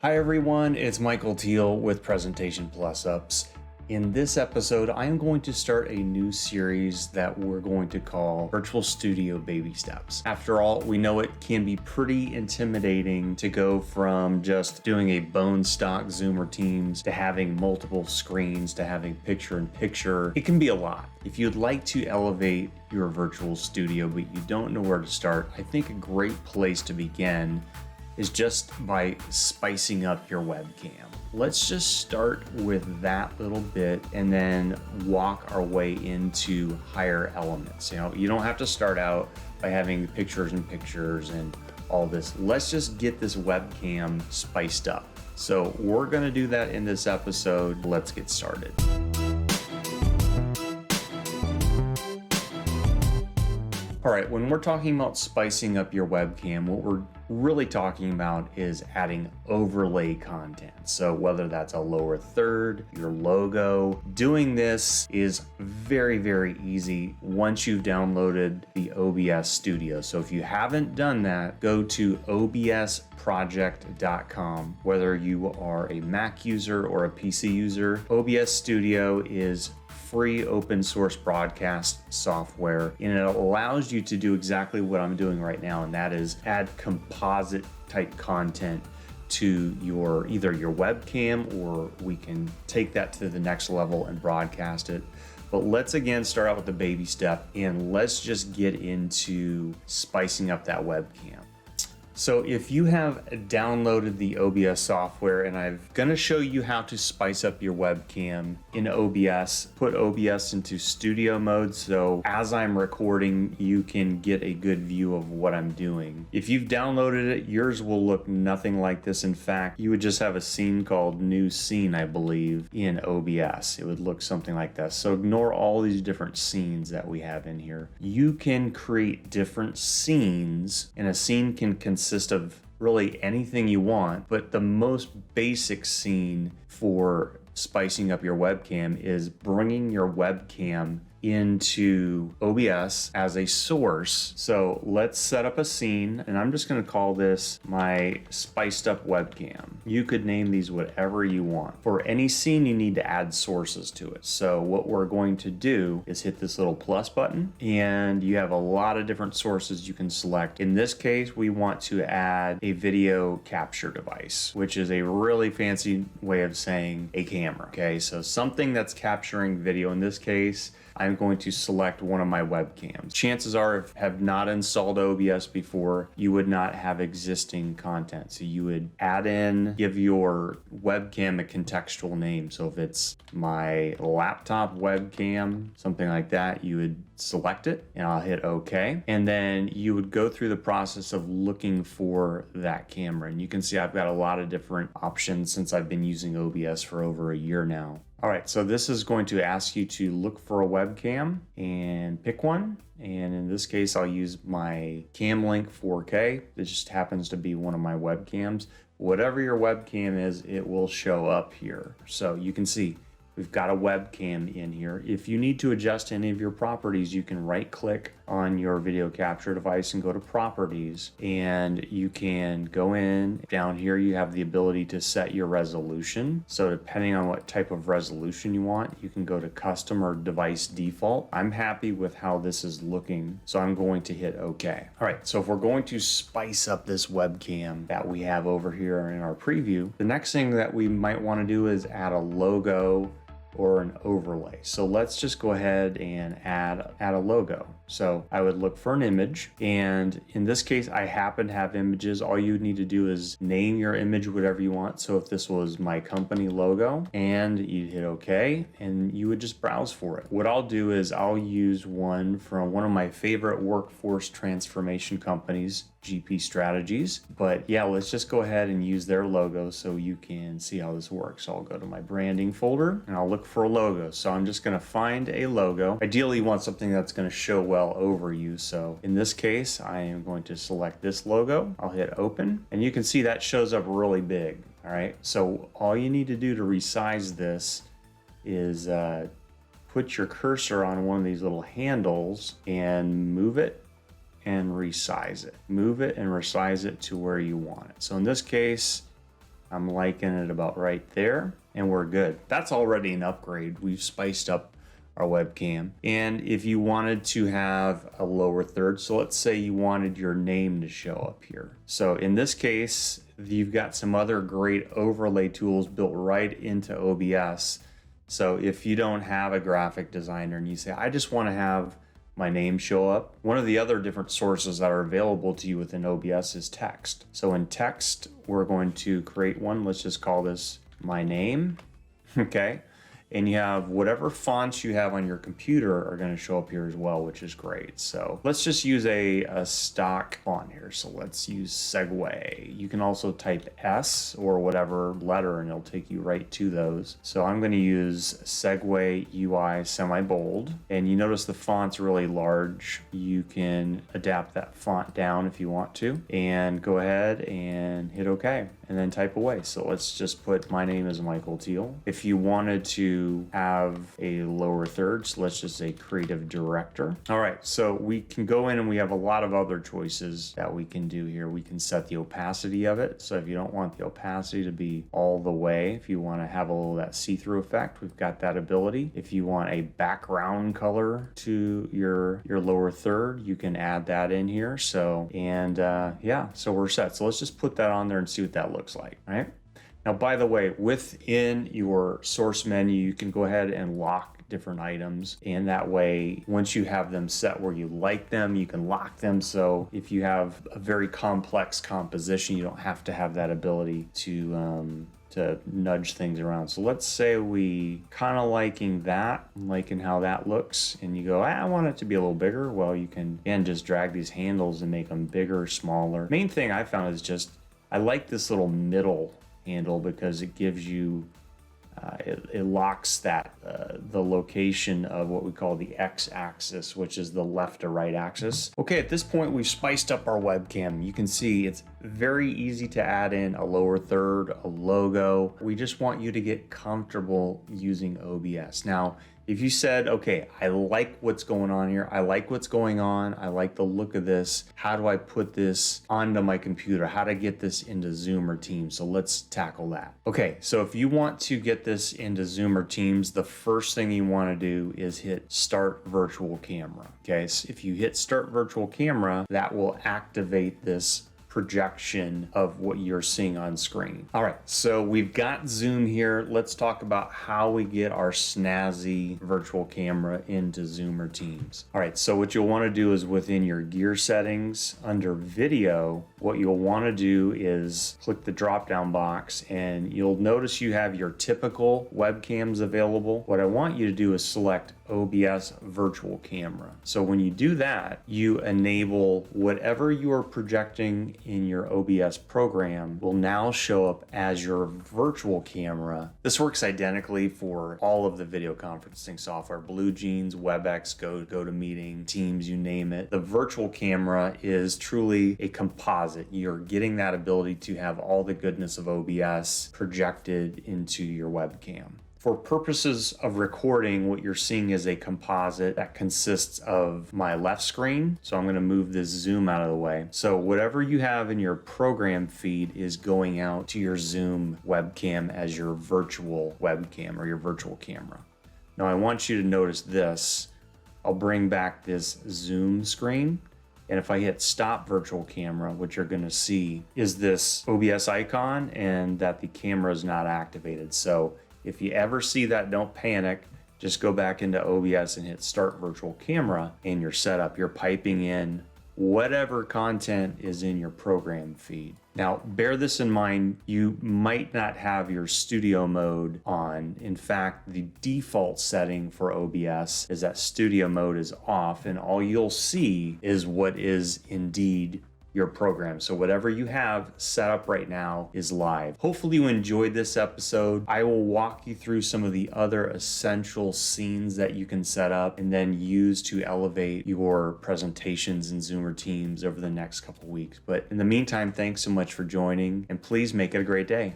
Hi everyone, it's Michael Thiel with Presentation Plus Ups. In this episode, I am going to start a new series that we're going to call Virtual Studio Baby Steps. After all, we know it can be pretty intimidating to go from just doing a bone stock Zoom or Teams to having multiple screens to having picture-in-picture. It can be a lot. If you'd like to elevate your virtual studio but you don't know where to start, I think a great place to begin is just by spicing up your webcam. Let's just start with that little bit and then walk our way into higher elements. You don't have to start out by having pictures and all this. Let's just get this webcam spiced up. So we're gonna do that in this episode. Let's get started. All right, when we're talking about spicing up your webcam, what we're really talking about is adding overlay content. So whether that's a lower third, your logo, doing this is very, very easy once you've downloaded the OBS Studio. So if you haven't done that, go to obsproject.com. Whether you are a Mac user or a PC user, OBS Studio is free open source broadcast software, and it allows you to do exactly what I'm doing right now, and that is add composite type content to either your webcam, or we can take that to the next level and broadcast it. But let's again start out with the baby step, and let's just get into spicing up that webcam. So if you have downloaded the OBS software, and I'm gonna show you how to spice up your webcam in OBS, put OBS into studio mode, so as I'm recording, you can get a good view of what I'm doing. If you've downloaded it, yours will look nothing like this. In fact, you would just have a scene called New Scene, I believe, in OBS. It would look something like that. So ignore all these different scenes that we have in here. You can create different scenes, and a scene can consist of really anything you want, but the most basic scene for spicing up your webcam is bringing your webcam into OBS as a source. So let's set up a scene, and I'm just going to call this my spiced up webcam. You could name these whatever you want. For any scene, you need to add sources to it. So what we're going to do is hit this little plus button, and you have a lot of different sources you can select. In this case, we want to add a video capture device, which is a really fancy way of saying a camera. Okay, so something that's capturing video. In this case, I'm going to select one of my webcams. Chances are, if you have not installed OBS before, you would not have existing content. So you would add in, give your webcam a contextual name. So if it's my laptop webcam, something like that, you would select it, and I'll hit OK. And then you would go through the process of looking for that camera. And you can see I've got a lot of different options since I've been using OBS for over a year now. All right, so this is going to ask you to look for a webcam and pick one. And in this case, I'll use my Camlink 4K. It just happens to be one of my webcams. Whatever your webcam is, it will show up here. So you can see we've got a webcam in here. If you need to adjust any of your properties, you can right click on your video capture device and go to properties, and you can go in. Down here you have the ability to set your resolution. So depending on what type of resolution you want, you can go to custom or device default. I'm happy with how this is looking, so I'm going to hit OK. All right, so if we're going to spice up this webcam that we have over here in our preview, the next thing that we might want to do is add a logo or an overlay. So let's just go ahead and add a logo. So I would look for an image, and in this case, I happen to have images. All you need to do is name your image whatever you want. So if this was my company logo, and you'd hit OK, and you would just browse for it. What I'll do is I'll use one from one of my favorite workforce transformation companies, GP Strategies. But yeah, let's just go ahead and use their logo so you can see how this works. So I'll go to my branding folder and I'll look for a logo. So I'm just going to find a logo. Ideally, you want something that's going to show well over you. So in this case, I am going to select this logo. I'll hit open, and you can see that shows up really big. All right. So all you need to do to resize this is put your cursor on one of these little handles and move it and resize it. Move it and resize it to where you want it. So in this case, I'm liking it about right there, and we're good. That's already an upgrade. We've spiced up our webcam. And if you wanted to have a lower third, so let's say you wanted your name to show up here. So in this case, you've got some other great overlay tools built right into OBS. So if you don't have a graphic designer and you say, I just want to have my name show up, one of the other different sources that are available to you within OBS is text. So in text, we're going to create one. Let's just call this my name. Okay. And you have whatever fonts you have on your computer are going to show up here as well, which is great. So let's just use a stock font here. So let's use Segway. You can also type S or whatever letter and it'll take you right to those. So I'm going to use Segway UI semi-bold. And you notice the font's really large. You can adapt that font down if you want to. And go ahead and hit OK. And then type away. So let's just put my name is Michael Thiel. If you wanted to have a lower third, so let's just say creative director. All right, so we can go in and we have a lot of other choices that we can do here. We can set the opacity of it. So if you don't want the opacity to be all the way, if you want to have a little of that see-through effect, we've got that ability. If you want a background color to your lower third, you can add that in here. So, and yeah, so we're set. So let's just put that on there and see what that looks like, right? Now, by the way, within your source menu, you can go ahead and lock different items. And that way, once you have them set where you like them, you can lock them. So if you have a very complex composition, you don't have to have that ability to nudge things around. So let's say we kind of liking how that looks, and you go, I want it to be a little bigger. Well, you can, again, just drag these handles and make them bigger, smaller. Main thing I found is just, I like this little middle handle because it gives you it locks that the location of what we call the x-axis, which is the left to right axis. Okay, at this point we've spiced up our webcam. You can see it's very easy to add in a lower third, a logo. We just want you to get comfortable using OBS. Now, if you said, okay, I like what's going on here, I like what's going on, I like the look of this, how do I put this onto my computer? How to get this into Zoom or Teams? So let's tackle that. Okay, so if you want to get this into Zoom or Teams, the first thing you want to do is hit Start Virtual Camera. Okay, so if you hit Start Virtual Camera, that will activate this projection of what you're seeing on screen. All right, so we've got Zoom here. Let's talk about how we get our snazzy virtual camera into Zoom or Teams. All right, so what you'll want to do is within your gear settings under video, what you'll want to do is click the drop-down box and you'll notice you have your typical webcams available. What I want you to do is select OBS virtual camera. So when you do that, you enable whatever you are projecting in your OBS program will now show up as your virtual camera. This works identically for all of the video conferencing software, BlueJeans, WebEx, GoToMeeting, Teams, you name it. The virtual camera is truly a composite. You're getting that ability to have all the goodness of OBS projected into your webcam. For purposes of recording, what you're seeing is a composite that consists of my left screen. So I'm going to move this zoom out of the way. So whatever you have in your program feed is going out to your Zoom webcam as your virtual webcam or your virtual camera. Now I want you to notice this. I'll bring back this Zoom screen. And if I hit stop virtual camera, what you're going to see is this OBS icon and that the camera is not activated. So if you ever see that, don't panic. Just go back into OBS and hit start virtual camera and you're set up. You're piping in whatever content is in your program feed. Now, bear this in mind, you might not have your studio mode on. In fact, the default setting for OBS is that studio mode is off and all you'll see is what is indeed your program. So whatever you have set up right now is live. Hopefully you enjoyed this episode. I will walk you through some of the other essential scenes that you can set up and then use to elevate your presentations in Zoom or Teams over the next couple weeks. But in the meantime, thanks so much for joining and please make it a great day.